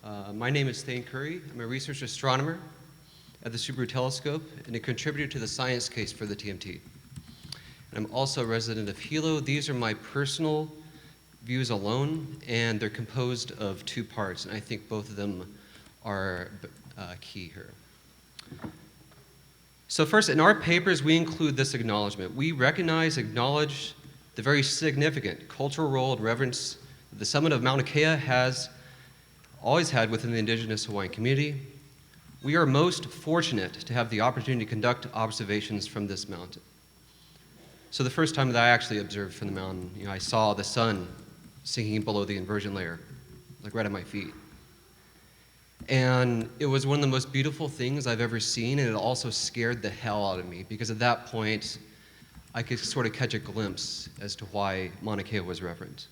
My name is Thayne Currie. I'm a research astronomer at the Subaru Telescope and a contributor to the science case for the TMT. And I'm also a resident of Hilo. These are my personal views alone, and they're composed of two parts, and I think both of them are key here. So first, in our papers, we include this acknowledgement. We recognize, acknowledge the very significant cultural role and reverence that the summit of Mauna Kea has always had within the indigenous Hawaiian community. We are most fortunate to have the opportunity to conduct observations from this mountain. So the first time that I actually observed from the mountain, I saw the sun sinking below the inversion layer, like right at my feet. And it was one of the most beautiful things I've ever seen, and it also scared the hell out of me, because at that point, I could sort of catch a glimpse as to why Mauna Kea was reverent.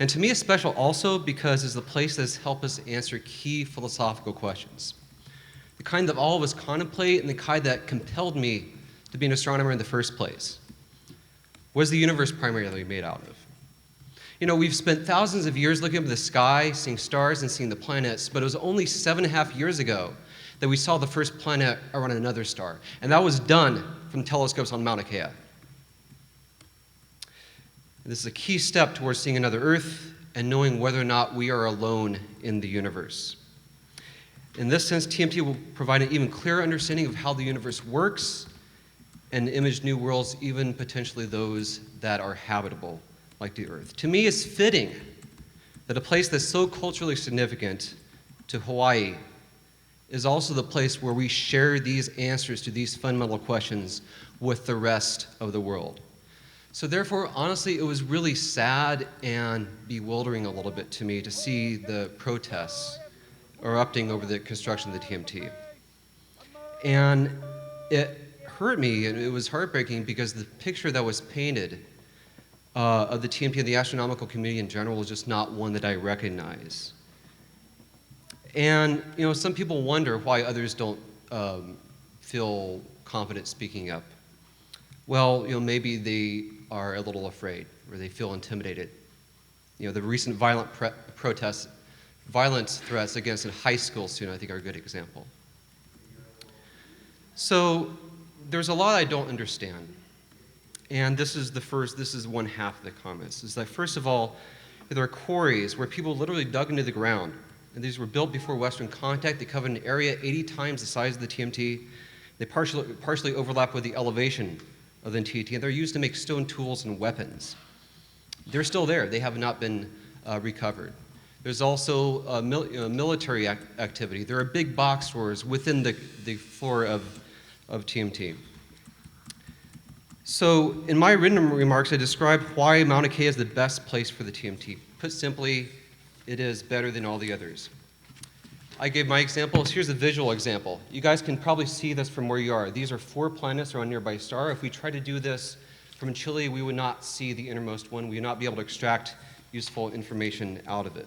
And to me, it's special also because it's the place that has helped us answer key philosophical questions. The kind that all of us contemplate, and the kind that compelled me to be an astronomer in the first place. What is the universe primarily made out of? We've spent thousands of years looking up at the sky, seeing stars and seeing the planets, but it was only 7.5 years ago that we saw the first planet around another star. And that was done from telescopes on Mauna Kea. This is a key step towards seeing another Earth and knowing whether or not we are alone in the universe. In this sense, TMT will provide an even clearer understanding of how the universe works and image new worlds, even potentially those that are habitable, like the Earth. To me, it's fitting that a place that's so culturally significant to Hawaii is also the place where we share these answers to these fundamental questions with the rest of the world. So therefore, honestly, it was really sad and bewildering a little bit to me to see the protests erupting over the construction of the TMT. And it hurt me, and it was heartbreaking because the picture that was painted of the TMT and the astronomical community in general is just not one that I recognize. And some people wonder why others don't feel confident speaking up. Well, maybe they are a little afraid, or they feel intimidated. The recent violent protests, violence threats against a high school student, I think, are a good example. So there's a lot I don't understand. And this is one half of the comments. Is that first of all, there are quarries where people literally dug into the ground. And these were built before Western contact. They covered an area 80 times the size of the TMT. They partially overlap with the elevation of the TMT, and they're used to make stone tools and weapons. They're still there. They have not been recovered. There's also military activity. There are big box stores within the floor of TMT. So in my written remarks, I described why Mauna Kea is the best place for the TMT. Put simply, it is better than all the others. I gave my examples. Here's a visual example. You guys can probably see this from where you are. These are 4 planets around a nearby star. If we tried to do this from Chile, we would not see the innermost one. We would not be able to extract useful information out of it.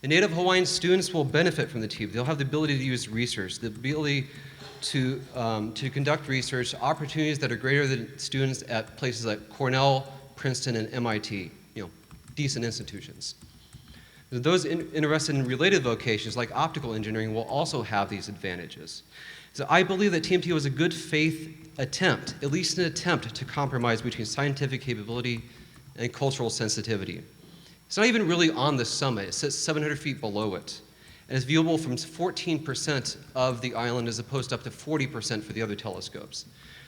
The Native Hawaiian students will benefit from the TMT. They'll have the ability to use research, the ability to conduct research, opportunities that are greater than students at places like Cornell, Princeton, and MIT, decent institutions. Those interested in related vocations like optical engineering will also have these advantages. So I believe that TMT was a good faith attempt, at least an attempt, to compromise between scientific capability and cultural sensitivity. It's not even really on the summit. It sits 700 feet below it, and it's viewable from 14% of the island as opposed to up to 40% for the other telescopes.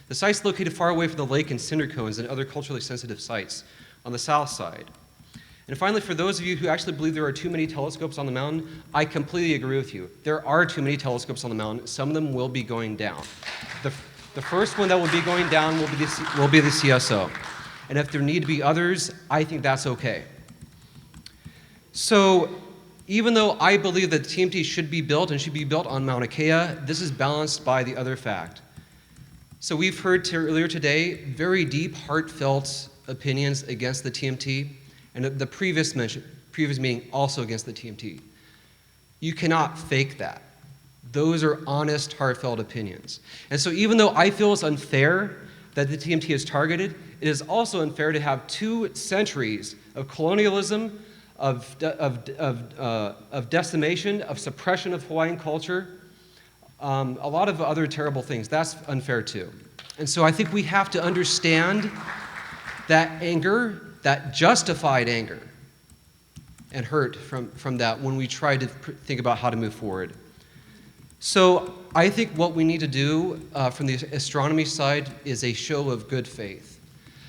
The site's located far away from the lake and cinder cones and other culturally sensitive sites on the south side. And finally, for those of you who actually believe there are too many telescopes on the mountain, I completely agree with you. There are too many telescopes on the mountain. Some of them will be going down. The first one that will be going down will be the CSO. And if there need to be others, I think that's okay. So even though I believe that the TMT should be built and should be built on Mauna Kea, this is balanced by the other fact. So we've heard earlier today very deep, heartfelt opinions against the TMT. And the previous meeting also against the TMT. You cannot fake that. Those are honest, heartfelt opinions. And so even though I feel it's unfair that the TMT is targeted, it is also unfair to have 2 centuries of colonialism, of decimation, of suppression of Hawaiian culture, a lot of other terrible things. That's unfair too. And so I think we have to understand that anger, that justified anger and hurt from that when we try to think about how to move forward. So I think what we need to do from the astronomy side is a show of good faith.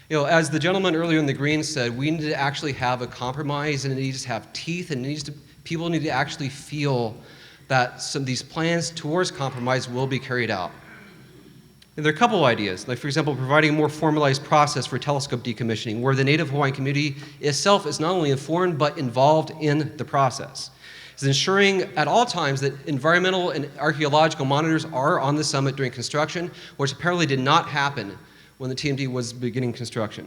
You know, as the gentleman earlier in the green said, we need to actually have a compromise, and it needs to have teeth, and people need to actually feel that some of these plans towards compromise will be carried out. And there are a couple ideas, like for example, providing a more formalized process for telescope decommissioning, where the Native Hawaiian community itself is not only informed but involved in the process. It's ensuring at all times that environmental and archaeological monitors are on the summit during construction, which apparently did not happen when the TMT was beginning construction,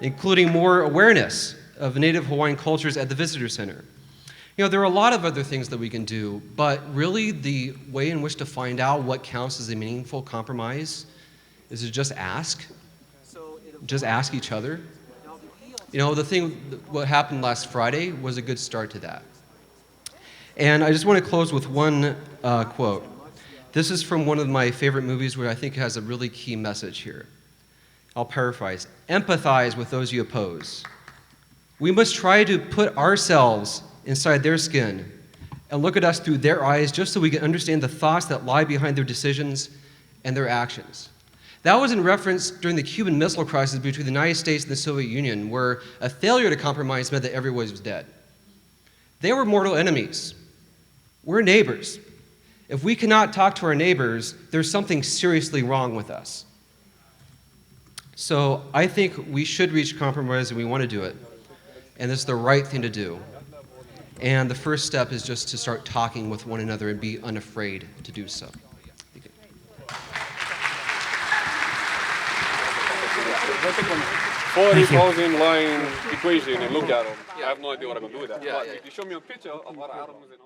including more awareness of Native Hawaiian cultures at the visitor center. You know, there are a lot of other things that we can do, but really the way in which to find out what counts as a meaningful compromise is to just ask. Just ask each other. You know, what happened last Friday was a good start to that. And I just want to close with one quote. This is from one of my favorite movies where I think it has a really key message here. I'll paraphrase. Empathize with those you oppose. We must try to put ourselves inside their skin and look at us through their eyes just so we can understand the thoughts that lie behind their decisions and their actions. That was in reference during the Cuban Missile Crisis between the United States and the Soviet Union, where a failure to compromise meant that everyone was dead. They were mortal enemies. We're neighbors. If we cannot talk to our neighbors, there's something seriously wrong with us. So I think we should reach compromise and we want to do it. And it's the right thing to do. And the first step is just to start talking with one another and be unafraid to do so. 40,000 line equation and look at them. I have no idea what I'm going to do with that. But if you show me a picture of what atoms and all.